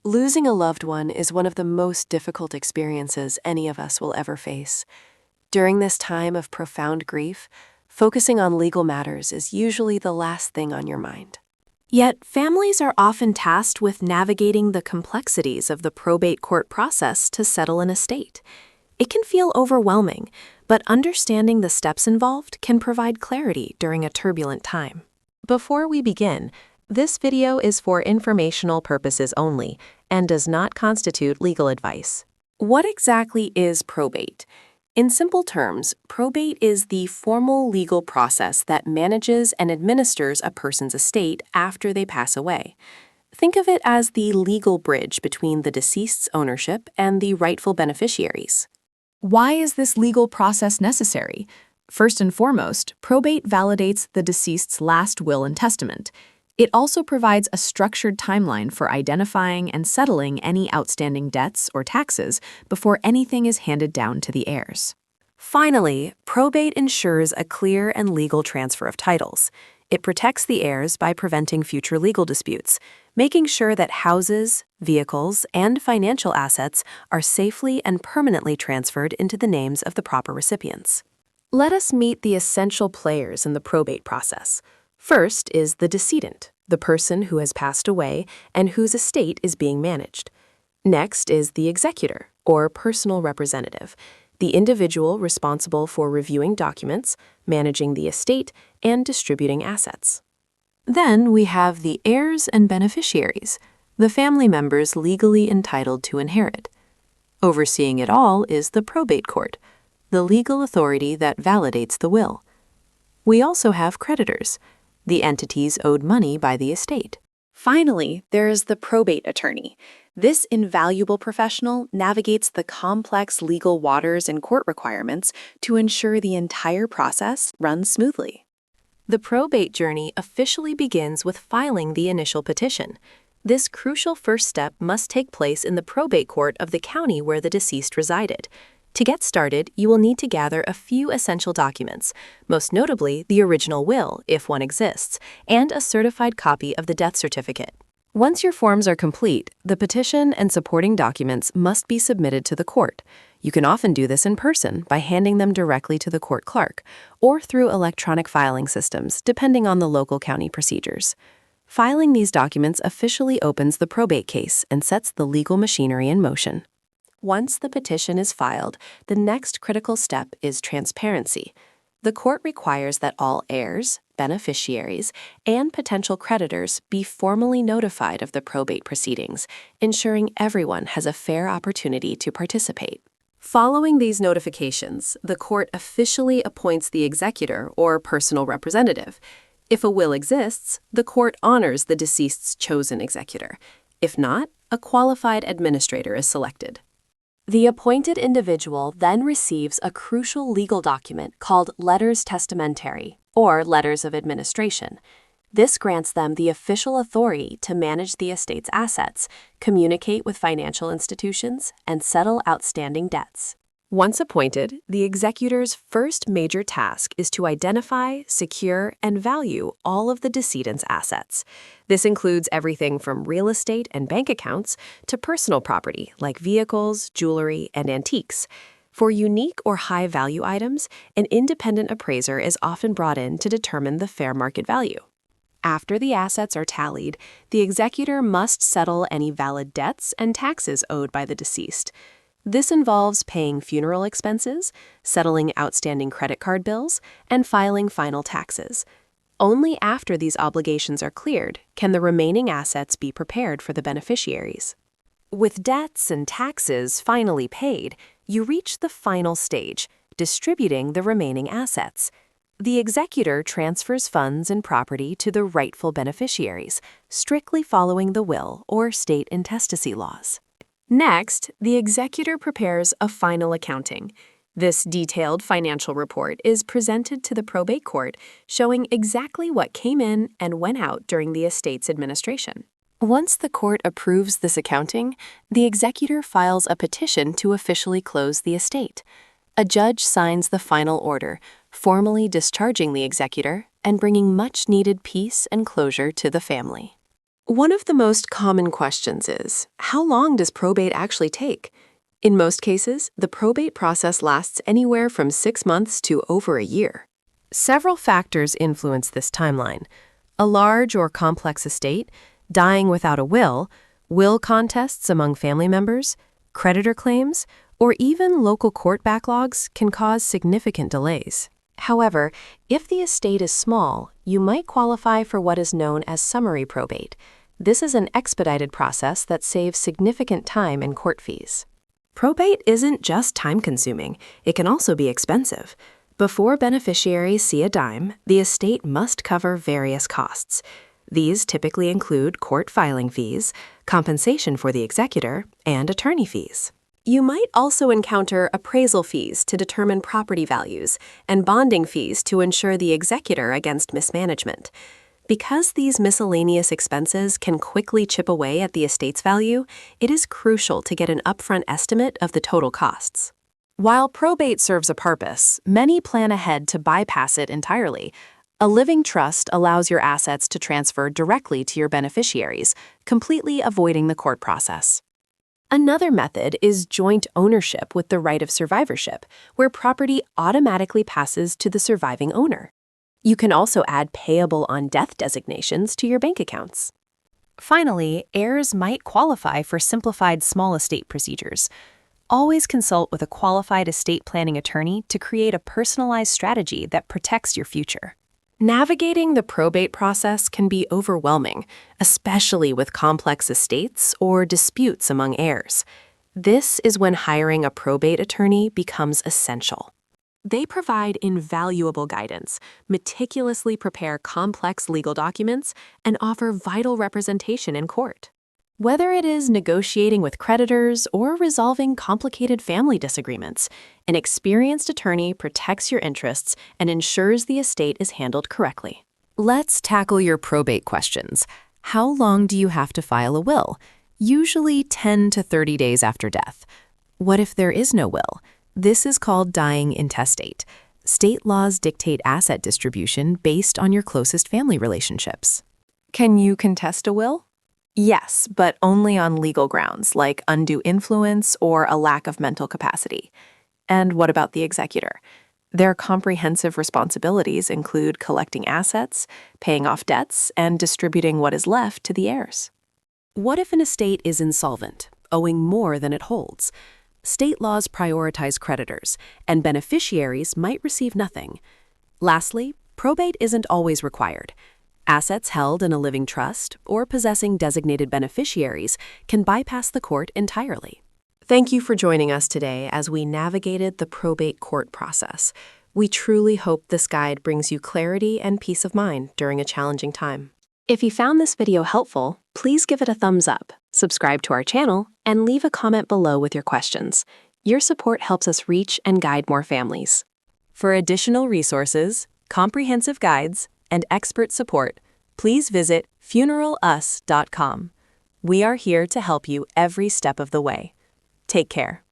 Losing a loved one is one of the most difficult experiences any of us will ever face. During this time of profound grief, focusing on legal matters is usually the last thing on your mind. Yet, families are often tasked with navigating the complexities of the probate court process to settle an estate. It can feel overwhelming, but understanding the steps involved can provide clarity during a turbulent time. Before we begin, this video is for informational purposes only and does not constitute legal advice. What exactly is probate? In simple terms, probate is the formal legal process that manages and administers a person's estate after they pass away. Think of it as the legal bridge between the deceased's ownership and the rightful beneficiaries. Why is this legal process necessary? First and foremost, probate validates the deceased's last will and testament. It also provides a structured timeline for identifying and settling any outstanding debts or taxes before anything is handed down to the heirs. Finally, probate ensures a clear and legal transfer of titles. It protects the heirs by preventing future legal disputes, making sure that houses, vehicles, and financial assets are safely and permanently transferred into the names of the proper recipients. Let us meet the essential players in the probate process. First is the decedent, the person who has passed away and whose estate is being managed. Next is the executor, or personal representative, the individual responsible for reviewing documents, managing the estate, and distributing assets. Then we have the heirs and beneficiaries, the family members legally entitled to inherit. Overseeing it all is the probate court, the legal authority that validates the will. We also have creditors, the entities owed money by the estate. Finally, there is the probate attorney. This invaluable professional navigates the complex legal waters and court requirements to ensure the entire process runs smoothly. The probate journey officially begins with filing the initial petition. This crucial first step must take place in the probate court of the county where the deceased resided. To get started, you will need to gather a few essential documents, most notably the original will, if one exists, and a certified copy of the death certificate. Once your forms are complete, the petition and supporting documents must be submitted to the court. You can often do this in person by handing them directly to the court clerk, or through electronic filing systems, depending on the local county procedures. Filing these documents officially opens the probate case and sets the legal machinery in motion. Once the petition is filed, the next critical step is transparency. The court requires that all heirs, beneficiaries, and potential creditors be formally notified of the probate proceedings, ensuring everyone has a fair opportunity to participate. Following these notifications, the court officially appoints the executor or personal representative. If a will exists, the court honors the deceased's chosen executor. If not, a qualified administrator is selected. The appointed individual then receives a crucial legal document called letters testamentary, or letters of administration. This grants them the official authority to manage the estate's assets, communicate with financial institutions, and settle outstanding debts. Once appointed, the executor's first major task is to identify, secure, and value all of the decedent's assets. This includes everything from real estate and bank accounts to personal property like vehicles, jewelry, and antiques. For unique or high-value items, an independent appraiser is often brought in to determine the fair market value. After the assets are tallied, the executor must settle any valid debts and taxes owed by the deceased. This involves paying funeral expenses, settling outstanding credit card bills, and filing final taxes. Only after these obligations are cleared can the remaining assets be prepared for the beneficiaries. With debts and taxes finally paid, you reach the final stage, distributing the remaining assets. The executor transfers funds and property to the rightful beneficiaries, strictly following the will or state intestacy laws. Next, the executor prepares a final accounting. This detailed financial report is presented to the probate court, showing exactly what came in and went out during the estate's administration. Once the court approves this accounting, the executor files a petition to officially close the estate. A judge signs the final order, formally discharging the executor and bringing much-needed peace and closure to the family. One of the most common questions is, how long does probate actually take? In most cases, the probate process lasts anywhere from 6 months to over a year. Several factors influence this timeline. A large or complex estate, dying without a will contests among family members, creditor claims, or even local court backlogs can cause significant delays. However, if the estate is small, you might qualify for what is known as summary probate. This is an expedited process that saves significant time and court fees. Probate isn't just time-consuming, it can also be expensive. Before beneficiaries see a dime, the estate must cover various costs. These typically include court filing fees, compensation for the executor, and attorney fees. You might also encounter appraisal fees to determine property values and bonding fees to insure the executor against mismanagement. Because these miscellaneous expenses can quickly chip away at the estate's value, it is crucial to get an upfront estimate of the total costs. While probate serves a purpose, many plan ahead to bypass it entirely. A living trust allows your assets to transfer directly to your beneficiaries, completely avoiding the court process. Another method is joint ownership with the right of survivorship, where property automatically passes to the surviving owner. You can also add payable on death designations to your bank accounts. Finally, heirs might qualify for simplified small estate procedures. Always consult with a qualified estate planning attorney to create a personalized strategy that protects your future. Navigating the probate process can be overwhelming, especially with complex estates or disputes among heirs. This is when hiring a probate attorney becomes essential. They provide invaluable guidance, meticulously prepare complex legal documents, and offer vital representation in court. Whether it is negotiating with creditors or resolving complicated family disagreements, an experienced attorney protects your interests and ensures the estate is handled correctly. Let's tackle your probate questions. How long do you have to file a will? Usually 10 to 30 days after death. What if there is no will? This is called dying intestate. State laws dictate asset distribution based on your closest family relationships. Can you contest a will? Yes, but only on legal grounds like undue influence or a lack of mental capacity. And what about the executor? Their comprehensive responsibilities include collecting assets, paying off debts, and distributing what is left to the heirs. What if an estate is insolvent, owing more than it holds? State laws prioritize creditors, and beneficiaries might receive nothing. Lastly, probate isn't always required. Assets held in a living trust or possessing designated beneficiaries can bypass the court entirely. Thank you for joining us today as we navigated the probate court process. We truly hope this guide brings you clarity and peace of mind during a challenging time. If you found this video helpful, please give it a thumbs up, subscribe to our channel, and leave a comment below with your questions. Your support helps us reach and guide more families. For additional resources, comprehensive guides, and expert support, please visit funeralus.com. We are here to help you every step of the way. Take care.